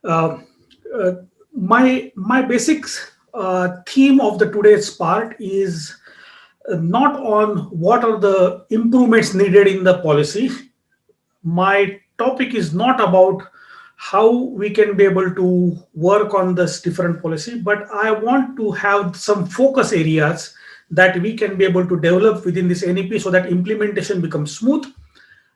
Uh, uh, my basic theme of the today's part is not on what are the improvements needed in the policy. My topic is not about how we can be able to work on this different policy, but I want to have some focus areas that we can be able to develop within this NEP so that implementation becomes smooth.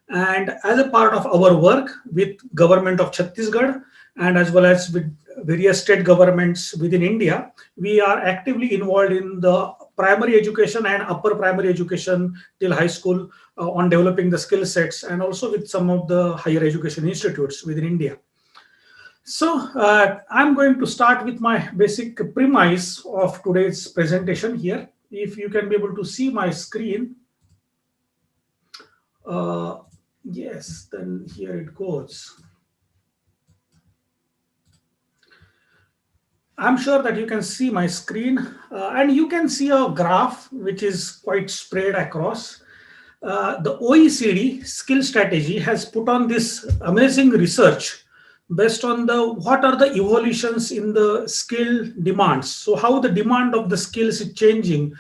And as a part of our work with government of Chhattisgarh and as well as with various state governments within India, we are actively involved in the primary education and upper primary education till high school on developing the skill sets, and also with some of the higher education institutes within India. So I'm going to start with my basic premise of today's presentation here. If you can be able to see my screen, uh, yes, then here it goes. I'm sure that you can see my screen, and you can see a graph which is quite spread across. The OECD skill strategy has put on this amazing research based on the what are the evolutions in the skill demands. So how the demand of the skills is changing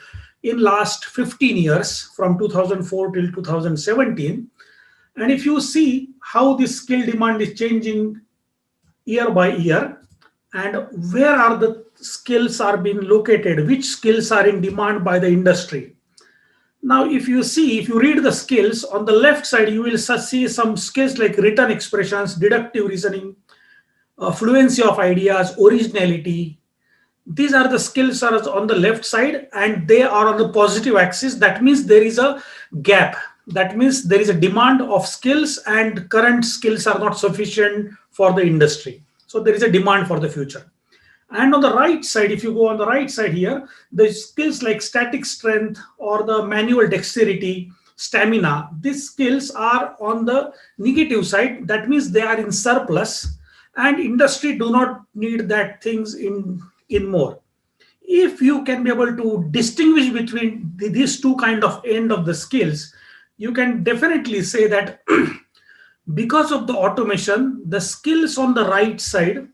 in last 15 years from 2004 till 2017. And if you see how this skill demand is changing year by year, and where are the skills are being located, which skills are in demand by the industry. Now if you see, if you read the skills on the left side, you will see some skills like written expressions, deductive reasoning, fluency of ideas, originality. These are the skills are on the left side and they are on the positive axis. That means there is a gap. That means there is a demand of skills and current skills are not sufficient for the industry. So there is a demand for the future. And on the right side, if you go on the right side here, the skills like static strength or the manual dexterity, stamina, these skills are on the negative side. That means they are in surplus and industry do not need that things in more. If you can be able to distinguish between these two kind of end of the skills, you can definitely say that because of the automation, the skills on the right side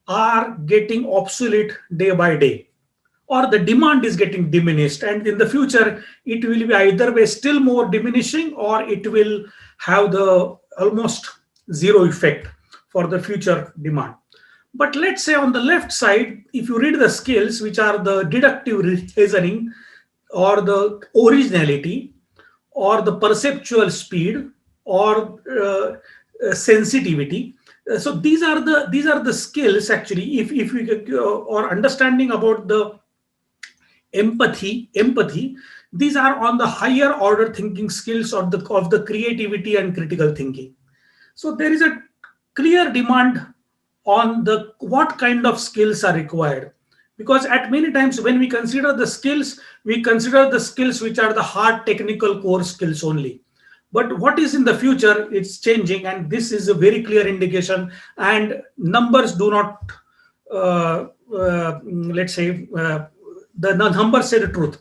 are getting obsolete day by day, or the demand is getting diminished, and in the future it will be either way still more diminishing, or it will have the almost zero effect for the future demand. But let's say on the left side, if you read the skills which are the deductive reasoning or the originality or the perceptual speed or sensitivity, so these are the skills actually. If we or understanding about the empathy, these are on the higher order thinking skills of the creativity and critical thinking. So there is a clear demand on the what kind of skills are required, because at many times when we consider the skills, we consider the skills which are the hard technical core skills only. But what is in the future, it's changing, and this is a very clear indication, and numbers do not let's say the numbers say the truth.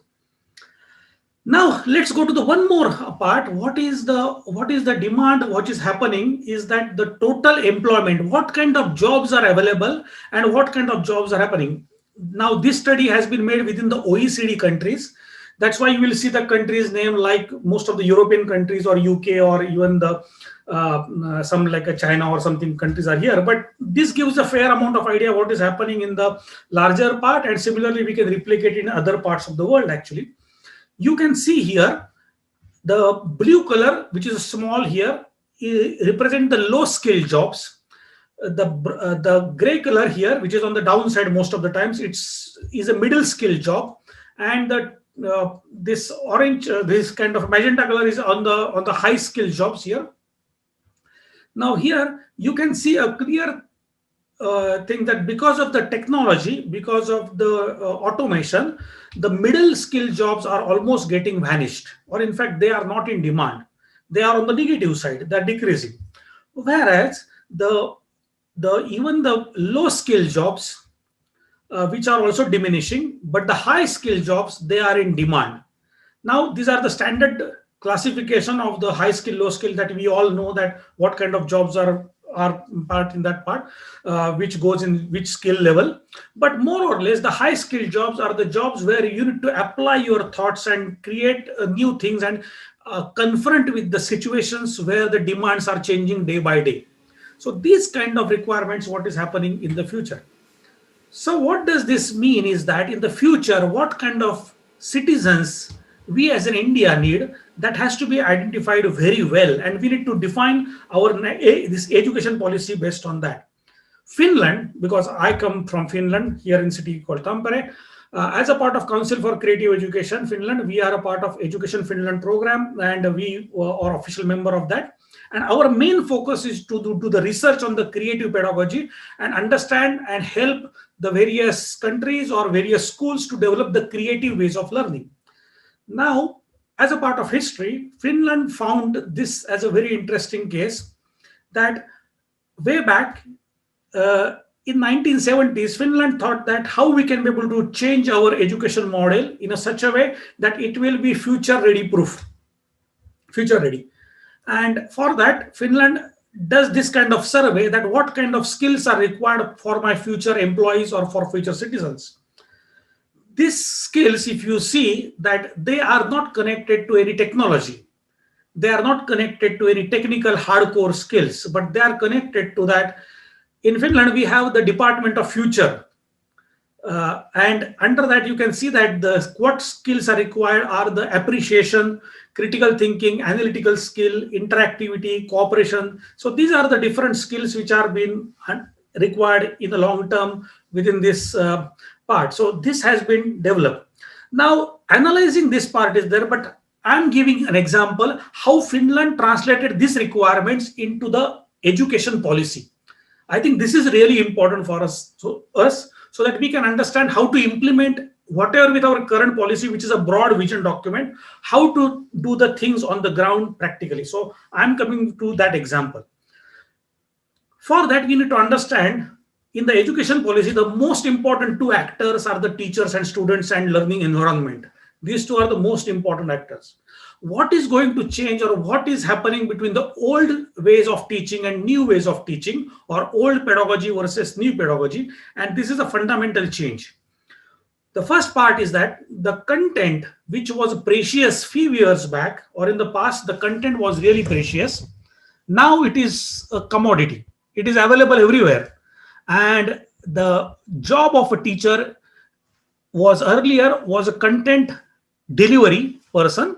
Now let's go to the one more part. What is the demand? What is happening is that the total employment, what kind of jobs are available and what kind of jobs are happening. Now this study has been made within the OECD countries. That's why you will see the countries name like most of the European countries or UK or even the some like a China or something countries are here. But this gives a fair amount of idea what is happening in the larger part, and similarly we can replicate in other parts of the world actually. You can see here the blue color, which is small here, represent the low skill jobs. The gray color here, which is on the downside most of the times, it's is a middle skill job, and the this orange, this kind of magenta color is on the high skill jobs here. Now here you can see a clear thing that because of the technology, because of the automation, the middle skill jobs are almost getting vanished, or in fact they are not in demand. They are on the negative side, they're decreasing. Whereas the even the low skill jobs, which are also diminishing, but the high skill jobs, they are in demand. Now these are the standard classification of the high skill low skill that we all know, that what kind of jobs are are part in that part, which goes in which skill level. But more or less, the high skill jobs are the jobs where you need to apply your thoughts and create new things and confront with the situations where the demands are changing day by day. So these kind of requirements, what is happening in the future. So what does this mean is that in the future, what kind of citizens we as an India need, that has to be identified very well, and we need to define our this education policy based on that. Finland, because I come from Finland, here in city called Tampere, as a part of Council for Creative Education Finland, we are a part of Education Finland program, and we are official member of that. And our main focus is to do the research on the creative pedagogy and understand and help the various countries or various schools to develop the creative ways of learning. Now, as a part of history, Finland found this as a very interesting case, that way back in 1970s, Finland thought that how we can be able to change our education model in a such a way that it will be future ready proof, future ready. And for that, Finland does this kind of survey, that what kind of skills are required for my future employees or for future citizens. These skills, if you see, that they are not connected to any technology, they are not connected to any technical hardcore skills, but they are connected to that. In Finland, we have the Department of Future. And under that, you can see that the what skills are required are the appreciation, critical thinking, analytical skill, interactivity, cooperation. So these are the different skills which are being required in the long term within this part. So this has been developed. Now, analyzing this part is there, but I'm giving an example how Finland translated these requirements into the education policy. I think this is really important for us, so that we can understand how to implement whatever with our current policy, which is a broad vision document, how to do the things on the ground practically. So I'm coming to that example. For that, we need to understand in the education policy, the most important two actors are the teachers and students and learning environment. These two are the most important actors. What is going to change, or what is happening between the old ways of teaching and new ways of teaching, or old pedagogy versus new pedagogy? And this is a fundamental change. The first part is that the content which was precious few years back or in the past, the content was really precious. Now it is a commodity. It is available everywhere. And the job of a teacher was earlier was a content delivery person,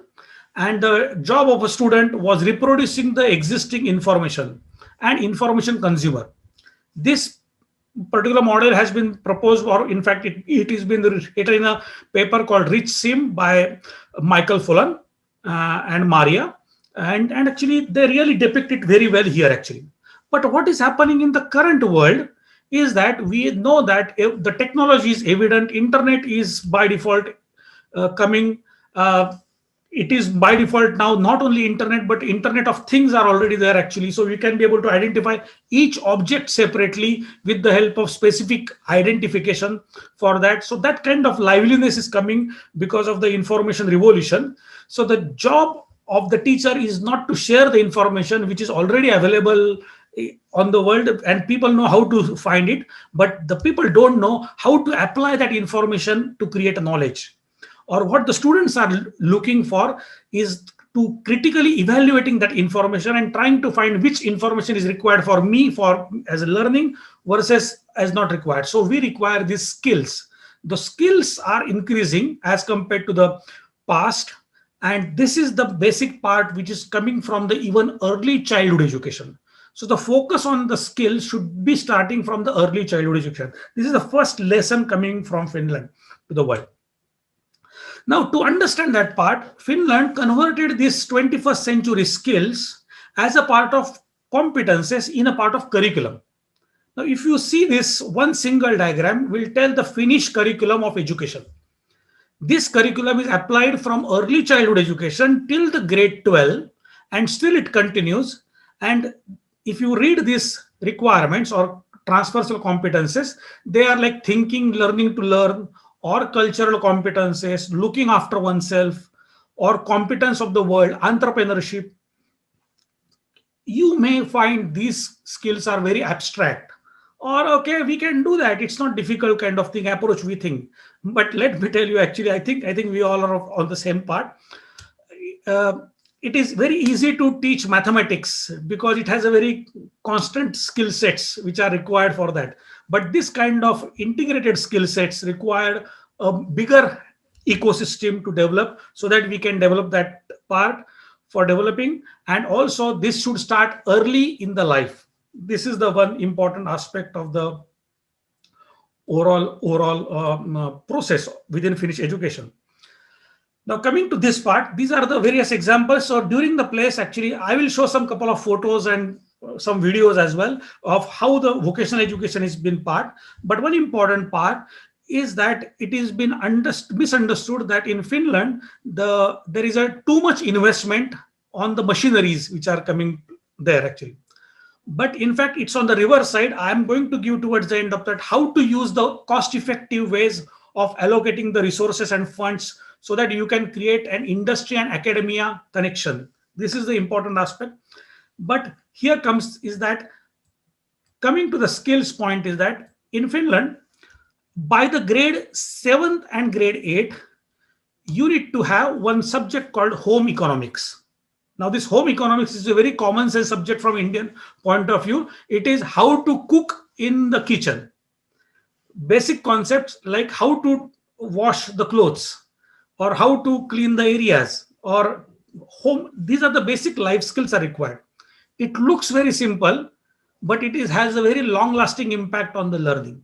and the job of a student was reproducing the existing information and information consumer. This particular model has been proposed, or in fact it has been written in a paper called Rich Sim by Michael Fullan and Maria, and actually they really depict it very well here actually. But what is happening in the current world is that we know that if the technology is evident, internet is by default coming. It is by default now not only internet, but internet of things are already there actually. So we can be able to identify each object separately with the help of specific identification for that. So that kind of liveliness is coming because of the information revolution. So the job of the teacher is not to share the information which is already available on the world and people know how to find it, but the people don't know how to apply that information to create a knowledge. Or what the students are looking for is to critically evaluating that information and trying to find which information is required for me for as a learning versus as not required. So we require these skills. The skills are increasing as compared to the past, and this is the basic part which is coming from the even early childhood education. So the focus on the skills should be starting from the early childhood education. This is the first lesson coming from Finland to the world. Now, to understand that part, Finland converted these 21st century skills as a part of competences in a part of curriculum. Now, if you see this one single diagram, will tell the Finnish curriculum of education. This curriculum is applied from early childhood education till the grade 12, and still it continues. And if you read these requirements or transversal competences, they are like thinking, learning to learn, or cultural competences, looking after oneself, or competence of the world, entrepreneurship. You may find these skills are very abstract, or okay, we can do that, it's not difficult kind of thing approach we think. But let me tell you, actually, I think we all are on the same part. uh, it is very easy to teach mathematics because it has a very constant skill sets which are required for that. But this kind of integrated skill sets require a bigger ecosystem to develop, so that we can develop that part for developing. And also this should start early in the life. This is the one important aspect of the overall process within Finnish education. Now, coming to this part, these are the various examples. So during the place, actually, I will show some couple of photos and some videos as well of how the vocational education has been part. But one important part is that it has been misunderstood that in Finland, there is a too much investment on the machineries which are coming there actually. But in fact, it's on the reverse side. I'm going to give towards the end of that how to use the cost effective ways of allocating the resources and funds, so that you can create an industry and academia connection. This is the important aspect. But here comes is that, coming to the skills point, is that in Finland, by the grade 7th and grade 8, you need to have one subject called home economics. Now, this home economics is a very common sense subject from Indian point of view. It is how to cook in the kitchen. Basic concepts like how to wash the clothes, or how to clean the areas, or home. These are the basic life skills are required. It looks very simple, but it has a very long lasting impact on the learning.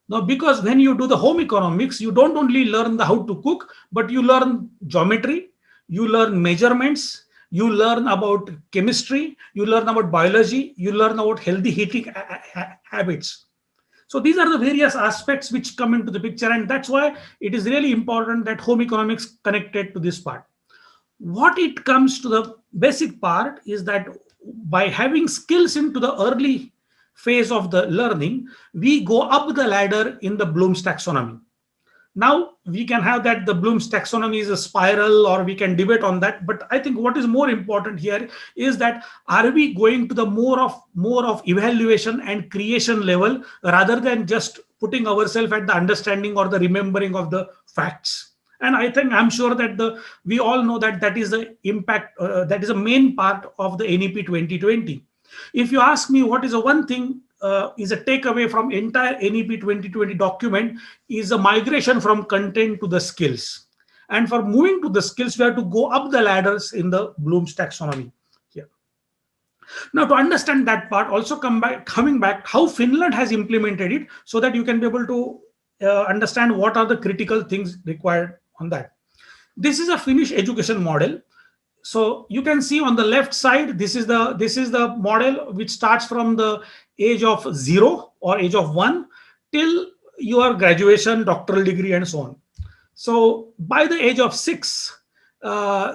Now, because when you do the home economics, you don't only learn the how to cook, but you learn geometry, you learn measurements, you learn about chemistry, you learn about biology, you learn about healthy eating habits. So these are the various aspects which come into the picture, and that's why it is really important that home economics connected to this part. What it comes to the basic part is that by having skills into the early phase of the learning, we go up the ladder in the Bloom's taxonomy. Now we can have that the Bloom's taxonomy is a spiral, or we can debate on that. But I think what is more important here is that, are we going to the more of evaluation and creation level, rather than just putting ourselves at the understanding or the remembering of the facts. And I think, I'm sure that we all know that that is the impact, that is a main part of the NEP 2020. If you ask me what is the one thing is a takeaway from entire NEP 2020 document, is a migration from content to the skills. And for moving to the skills, we have to go up the ladders in the Bloom's taxonomy here. Now, to understand that part, also coming back, how Finland has implemented it, so that you can be able to understand what are the critical things required on that. This is a Finnish education model. So you can see on the left side, this is the model which starts from the age of 0 or age of 1 till your graduation, doctoral degree, and so on. So by the age of 6,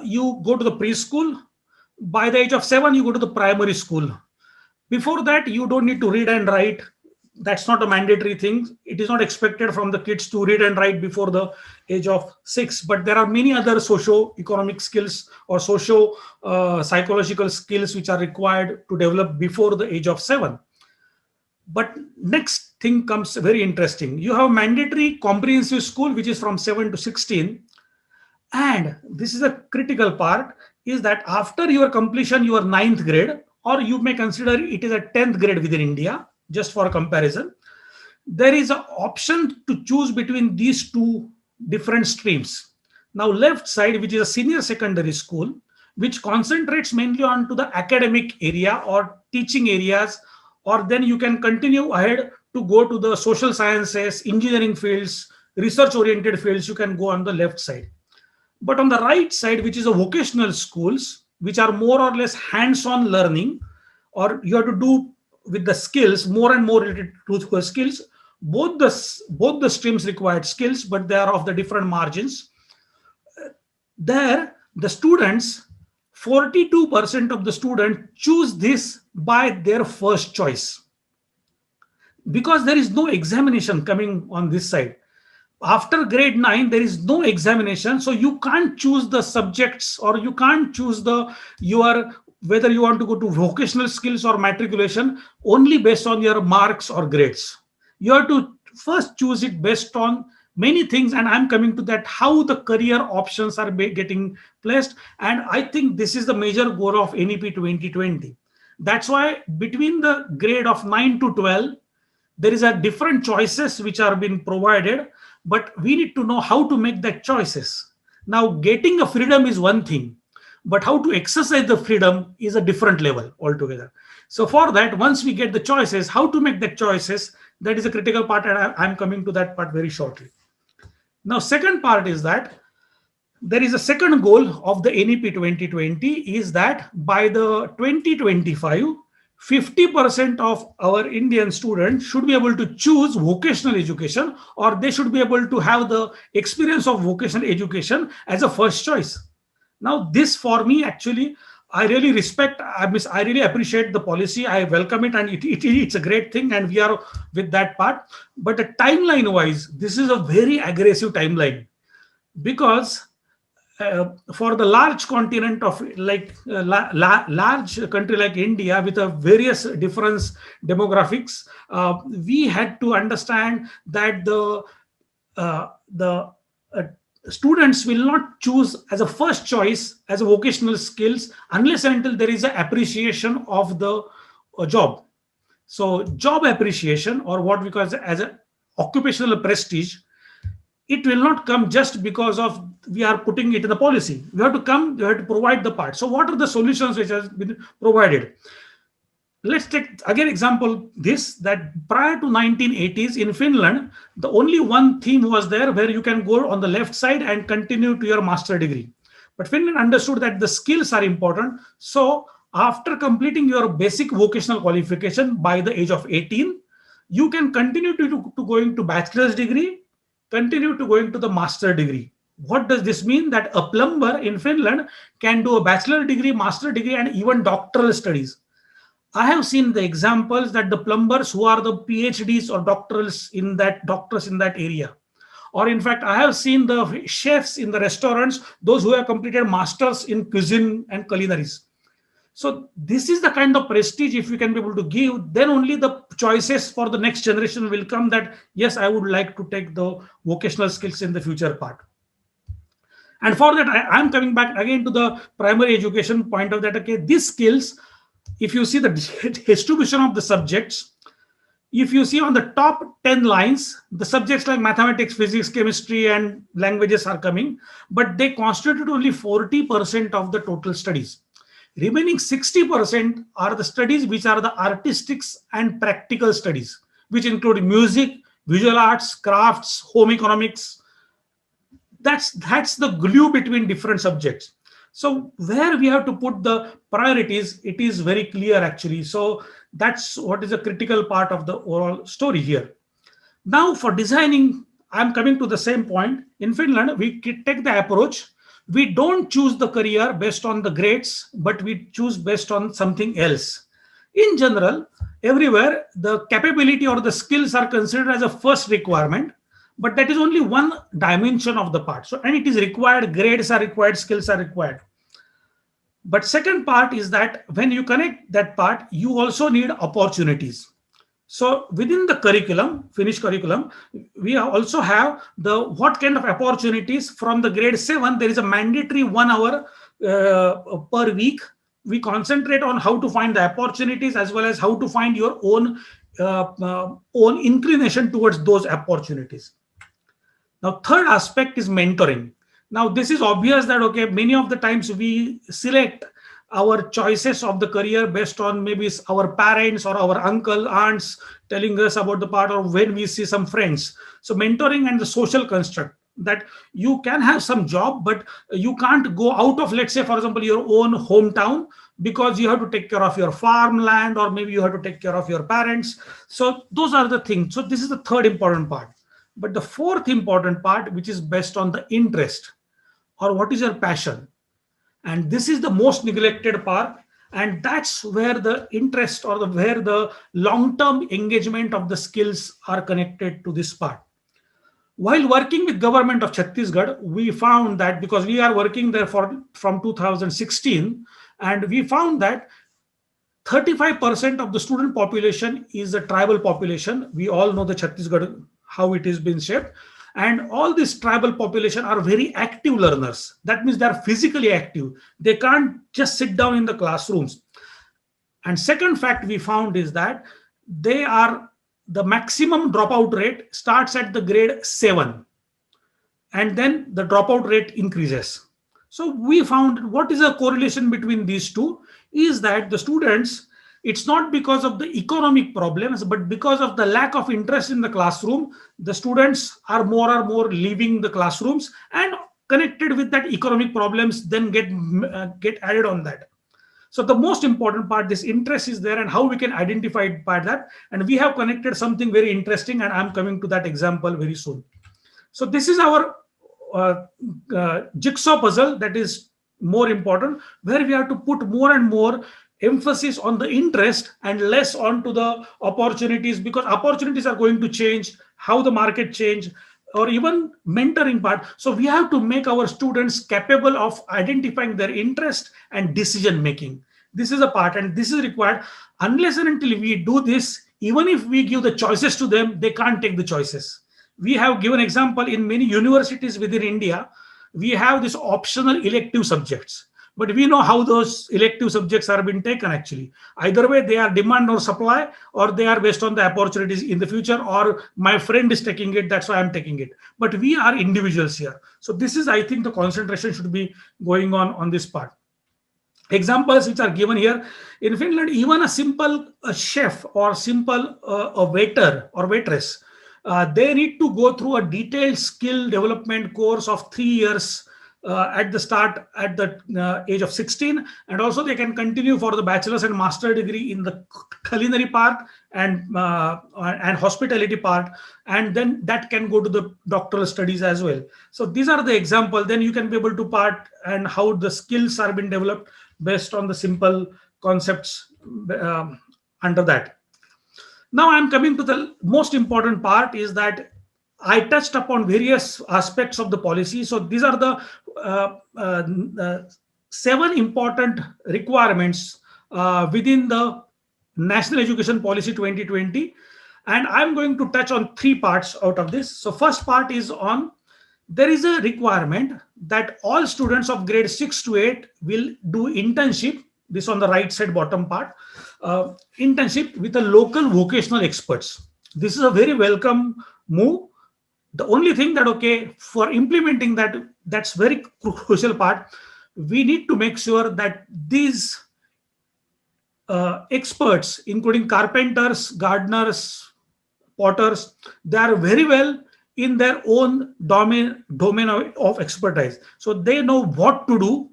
you go to the preschool. By the age of 7, you go to the primary school. Before that, you don't need to read and write. That's not a mandatory thing. It is not expected from the kids to read and write before the age of 6. But there are many other socio-economic skills or socio-psychological skills which are required to develop before the age of 7. But next thing comes very interesting. You have mandatory comprehensive school, which is from 7 to 16. And this is a critical part, is that after your completion, your 9th grade, or you may consider it is a 10th grade within India, just for comparison, there is an option to choose between these two different streams. Now, left side, which is a senior secondary school, which concentrates mainly on to the academic area or teaching areas, or then you can continue ahead to go to the social sciences, engineering fields, research oriented fields. You can go on the left side. But on the right side, which is a vocational schools, which are more or less hands-on learning, or you have to do with the skills, more and more related to skills. Both the streams required skills, but they are of the different margins. There, the students, 42% of the students choose this by their first choice, because there is no examination coming on this side. After grade 9, there is no examination, so you can't choose the subjects, or you can't choose your whether you want to go to vocational skills or matriculation only based on your marks or grades. You have to first choose it based on many things, and I'm coming to that, how the career options are getting placed. And I think this is the major goal of NEP 2020. That's why between the grade of 9 to 12, there is a different choices which are being provided, but we need to know how to make that choices. Now getting a freedom is one thing, but how to exercise the freedom is a different level altogether. So for that, once we get the choices, how to make that choices, that is a critical part, and I'm coming to that part very shortly. Now second part is that there is a second goal of the NEP 2020 is that by the 2025, 50% of our Indian students should be able to choose vocational education, or they should be able to have the experience of vocational education as a first choice. Now this for me actually, I really respect, I really appreciate the policy. I welcome it, and it's a great thing, and we are with that part. But the timeline wise, this is a very aggressive timeline, because for the large continent of like large country like India with a various different demographics, we had to understand that the uh, students will not choose as a first choice as a vocational skills unless and until there is an appreciation of the job. So job appreciation, or what we call as a occupational prestige, it will not come just because of we are putting it in the policy. We have to provide the part. So what are the solutions which has been provided? Let's take again example this, that prior to 1980s in Finland, the only one theme was there where you can go on the left side and continue to your master degree. But Finland understood that the skills are important. So after completing your basic vocational qualification by the age of 18, you can continue to going to bachelor's degree, continue to going to the master degree. What does this mean? That a plumber in Finland can do a bachelor degree, master degree, and even doctoral studies. I have seen the examples that the plumbers who are the PhDs or doctors in that area. Or in fact, I have seen the chefs in the restaurants, those who have completed masters in cuisine and culinaries. So this is the kind of prestige if you can be able to give, then only the choices for the next generation will come that, yes, I would like to take the vocational skills in the future part. And for that, I'm coming back again to the primary education point of that. Okay, these skills, if you see the distribution of the subjects, if you see on the top 10 lines, the subjects like mathematics, physics, chemistry, and languages are coming, but they constitute only 40% of the total studies. Remaining 60% are the studies which are the artistics and practical studies, which include music, visual arts, crafts, home economics. That's the glue between different subjects. So where we have to put the priorities, it is very clear actually. So that's what is a critical part of the overall story here. Now for designing, I'm coming to the same point. In Finland, we take the approach, we don't choose the career based on the grades, but we choose based on something else. In general, everywhere the capability or the skills are considered as a first requirement, but that is only one dimension of the part. So, and it is required, grades are required, skills are required. But second part is that when you connect that part, you also need opportunities. So within the curriculum, Finnish curriculum, we also have the what kind of opportunities from the grade 7. There is a mandatory 1 hour per week. We concentrate on how to find the opportunities as well as how to find your own inclination towards those opportunities. Now, third aspect is mentoring. Now, this is obvious that, okay, many of the times we select our choices of the career based on maybe our parents or our uncle, aunts telling us about the part, or when we see some friends. So mentoring and the social construct, that you can have some job, but you can't go out of, let's say, for example, your own hometown, because you have to take care of your farmland, or maybe you have to take care of your parents. So those are the things. So this is the third important part. But the fourth important part, which is based on the interest, or what is your passion. And this is the most neglected part. And that's where the interest, or where the long-term engagement of the skills are connected to this part. While working with government of Chhattisgarh, we found that, because we are working there from 2016, And we found that 35% of the student population is a tribal population. We all know the Chhattisgarh, how it has been shaped. And all this tribal population are very active learners. That means they are physically active. They can't just sit down in the classrooms. And second fact we found is that they are the maximum dropout rate starts at the grade 7, and then the dropout rate increases. So we found what is a correlation between these two is that the students, it's not because of the economic problems, but because of the lack of interest in the classroom, the students are more leaving the classrooms, and connected with that economic problems then get added on that. So the most important part, this interest is there, and how we can identify by that. And we have connected something very interesting, and I'm coming to that example very soon. So this is our jigsaw puzzle that is more important, where we have to put more and more emphasis on the interest and less onto the opportunities, because opportunities are going to change, how the market change, or even mentoring part. So we have to make our students capable of identifying their interest and decision making. This is a part, and this is required. Unless and until we do this, even if we give the choices to them, they can't take the choices. We have given example in many universities within India, we have this optional elective subjects, but we know how those elective subjects are being taken. Actually, either way, they are demand or supply, or they are based on the opportunities in the future, or my friend is taking it, that's why I'm taking it. But we are individuals here. So this is, I think, the concentration should be going on this part. Examples which are given here in Finland, even a simple chef or simple a waiter or waitress, they need to go through a detailed skill development course of 3 years at the start, at the age of 16, and also they can continue for the bachelor's and master degree in the culinary part and hospitality part, and then that can go to the doctoral studies as well. So these are the example. Then you can be able to part and how the skills are being developed based on the simple concepts under that. Now I'm coming to the most important part, is that I touched upon various aspects of the policy. So these are the 7 important requirements within the National Education Policy 2020. And I'm going to touch on 3 parts out of this. So first part is on, there is a requirement that all students of grade 6 to 8 will do internship, this on the right side bottom part, internship with the local vocational experts. This is a very welcome move. The only thing that, okay, for implementing that, that's very crucial part, we need to make sure that these experts, including carpenters, gardeners, potters, they are very well in their own domain of expertise. So they know what to do.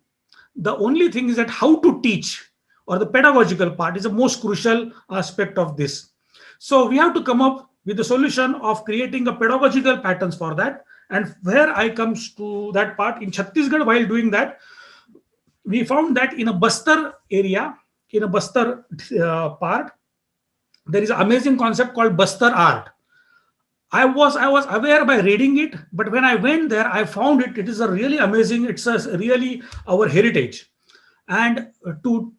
The only thing is that how to teach, or the pedagogical part, is the most crucial aspect of this. So we have to come up with the solution of creating a pedagogical patterns for that. And where I comes to that part, in Chhattisgarh, while doing that, we found that in a Bastar area, in a Bastar part, there is an amazing concept called Bastar art. I was aware by reading it, but when I went there, I found it is a really amazing. It's a really our heritage, and to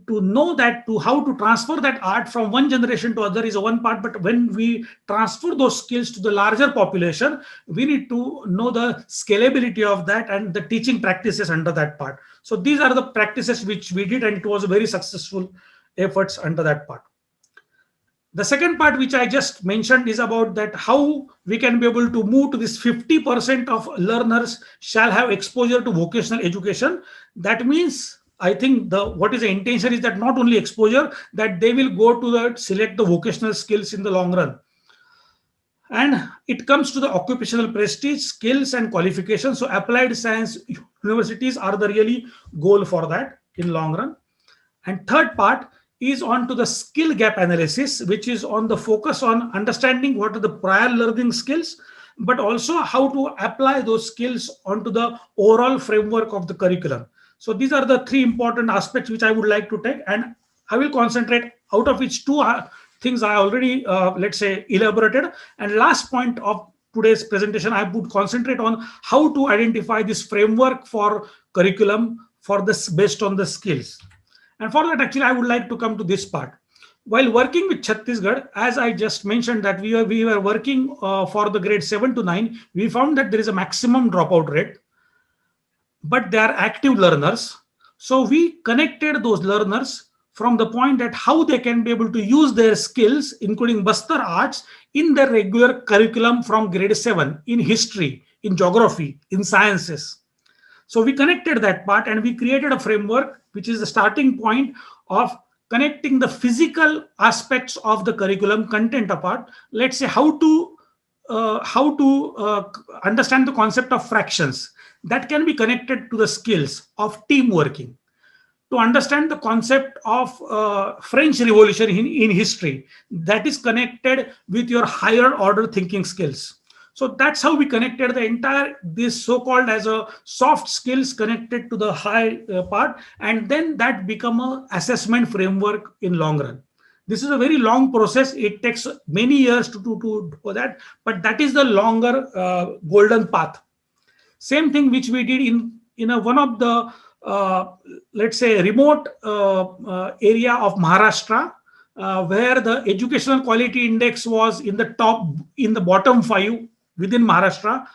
know that, to how to transfer that art from one generation to other is one part. But when we transfer those skills to the larger population, we need to know the scalability of that and the teaching practices under that part. So these are the practices which we did, and it was a very successful efforts under that part. The second part, which I just mentioned, is about that how we can be able to move to this 50% of learners shall have exposure to vocational education. That means, I think what is the intention is that not only exposure, that they will go to select the vocational skills in the long run. And it comes to the occupational prestige, skills and qualifications. So applied science universities are the really goal for that in long run. And third part is on to the skill gap analysis, which is on the focus on understanding what are the prior learning skills, but also how to apply those skills onto the overall framework of the curriculum. So these are the 3 important aspects which I would like to take, and I will concentrate, out of which 2 things I already, let's say, elaborated. And last point of today's presentation, I would concentrate on how to identify this framework for curriculum for this based on the skills. And for that, actually, I would like to come to this part. While working with Chhattisgarh, as I just mentioned that we were working for the grade 7 to 9, we found that there is a maximum dropout rate, but they are active learners. So we connected those learners from the point that how they can be able to use their skills, including Bastar arts, in their regular curriculum from grade 7 in history, in geography, in sciences. So we connected that part and we created a framework which is the starting point of connecting the physical aspects of the curriculum content apart. Let's say how to understand the concept of fractions that can be connected to the skills of team working, to understand the concept of French Revolution in history that is connected with your higher order thinking skills. So that's how we connected the entire this so-called as a soft skills connected to the high part, and then that become a assessment framework in long run. This is a very long process. It takes many years to do that, but that is the longer golden path. Same thing which we did in a one of the let's say remote area of Maharashtra, where the educational quality index was in the top, in the bottom 5 within Maharashtra,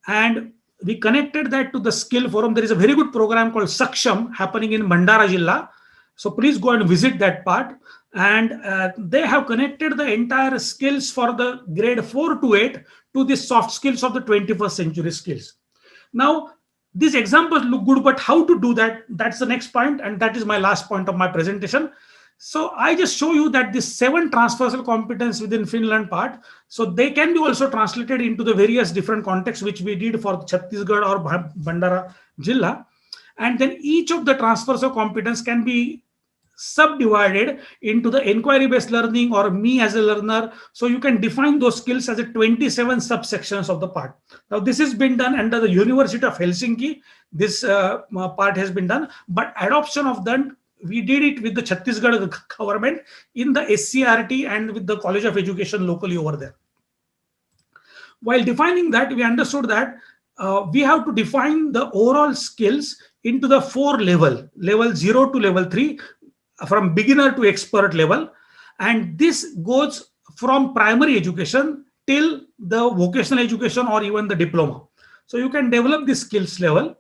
and we connected that to the skill forum. There is a very good program called Saksham happening in Mandara Jilla. So please go and visit that part. And they have connected the entire skills for the grade 4 to 8 to the soft skills of the 21st century skills. Now, these examples look good, but how to do that? That's the next point, and that is my last point of my presentation. So I just show you that these 7 transversal competence within Finland part, so they can be also translated into the various different contexts which we did for Chhattisgarh or Bandara Jilla. And then each of the transversal competence can be subdivided into the inquiry based learning or me as a learner. So you can define those skills as a 27 subsections of the part. Now this has been done under the University of Helsinki. This part has been done, but adoption of that we did it with the Chhattisgarh government in the SCRT and with the College of Education locally over there. While defining that, we understood that we have to define the overall skills into the 4 level 0 to level 3, from beginner to expert level, and this goes from primary education till the vocational education or even the diploma. So you can develop this skills level,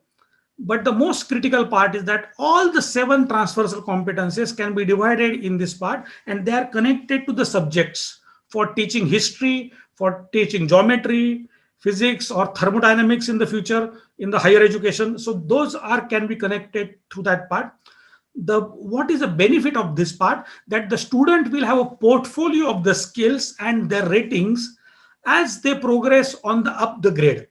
but the most critical part is that all the 7 transversal competencies can be divided in this part, and they are connected to the subjects for teaching history, for teaching geometry, physics or thermodynamics in the future in the higher education. So those can be connected to that part. What is the benefit of this part? That the student will have a portfolio of the skills and their ratings as they progress on the grade.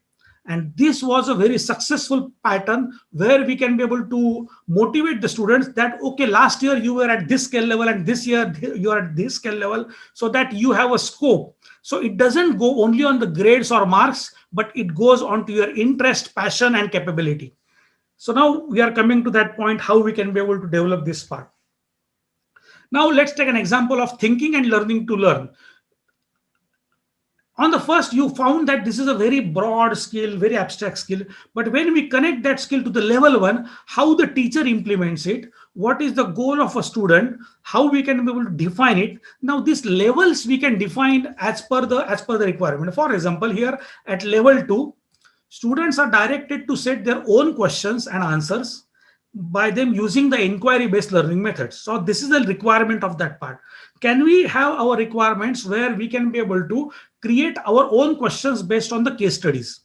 And this was a very successful pattern where we can be able to motivate the students that, okay, last year you were at this skill level and this year you are at this skill level, so that you have a scope. So it doesn't go only on the grades or marks, but it goes on to your interest, passion, and capability. So now we are coming to that point, how we can be able to develop this part. Now let's take an example of thinking and learning to learn. On the first, you found that this is a very broad skill, very abstract skill. But when we connect that skill to the level 1, how the teacher implements it, what is the goal of a student, how we can be able to define it. Now these levels we can define as per the requirement. For example, here at level 2, students are directed to set their own questions and answers by them using the inquiry based learning methods. So this is the requirement of that part. Can we have our requirements where we can be able to create our own questions based on the case studies?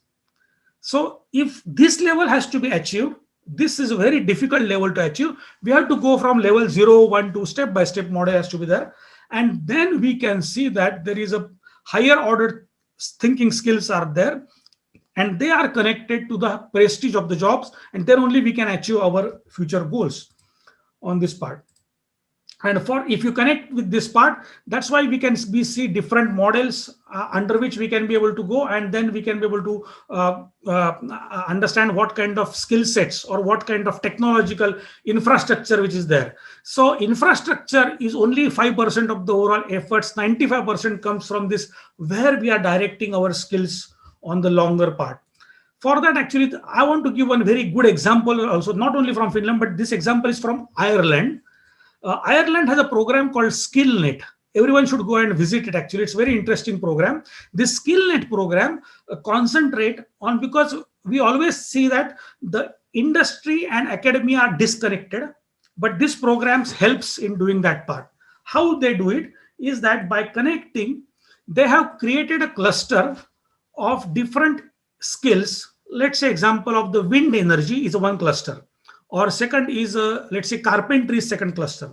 So if this level has to be achieved, this is a very difficult level to achieve. We have to go from level 0, 1, 2, step by step model has to be there. And then we can see that there is a higher order thinking skills are there, and they are connected to the prestige of the jobs, and then only we can achieve our future goals on this part. And if you connect with this part, that's why we can see different models under which we can be able to go, and then we can be able to understand what kind of skill sets or what kind of technological infrastructure which is there. So infrastructure is only 5% of the overall efforts. 95% comes from this, where we are directing our skills on the longer part. For that, actually, I want to give one very good example also, not only from Finland, but this example is from Ireland. Ireland has a program called SkillNet. Everyone should go and visit it. Actually, it's a very interesting program. This SkillNet program concentrate on, because we always see that the industry and academia are disconnected, but this programs helps in doing that part. How they do it is that by connecting, they have created a cluster of different skills. Let's say example of the wind energy is one cluster, or second is let's say carpentry is second cluster.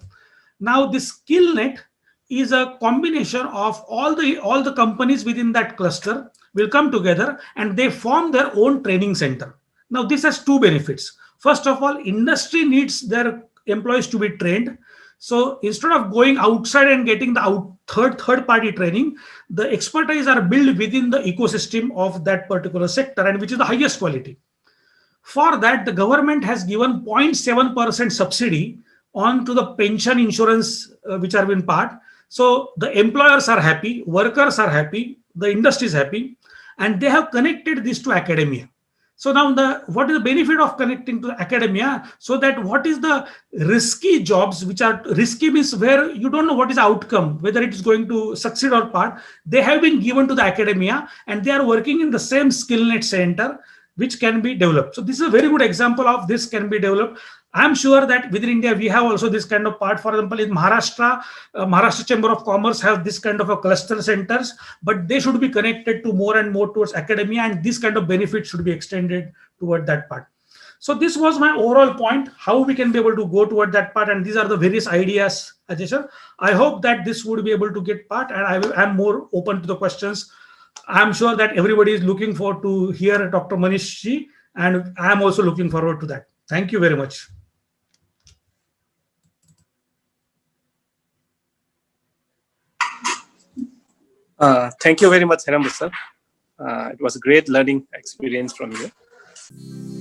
Now this skill net is a combination of all the companies within that cluster will come together and they form their own training center. Now this has two benefits. First of all, industry needs their employees to be trained. So instead of going outside and getting the third party training, the expertise are built within the ecosystem of that particular sector, and which is the highest quality. For that, the government has given 0.7% subsidy on to the pension insurance, which are in part. So the employers are happy, workers are happy, the industry is happy, and they have connected this to academia. So now what is the benefit of connecting to academia? So that what is the risky jobs, which are risky means where you don't know what is the outcome, whether it is going to succeed or part, they have been given to the academia and they are working in the same skill net center, which can be developed. So this is a very good example of this can be developed. I'm sure that within India, we have also this kind of part. For example, in Maharashtra, Maharashtra Chamber of Commerce have this kind of a cluster centers, but they should be connected to more and more towards academia, and this kind of benefit should be extended toward that part. So this was my overall point, how we can be able to go toward that part. And these are the various ideas, Ajay sir. I hope that this would be able to get part, and I'm more open to the questions. I'm sure that everybody is looking forward to hear Dr. Manish ji, and I'm also looking forward to that. Thank you very much. Thank you very much, Hiram sir. It was a great learning experience from you.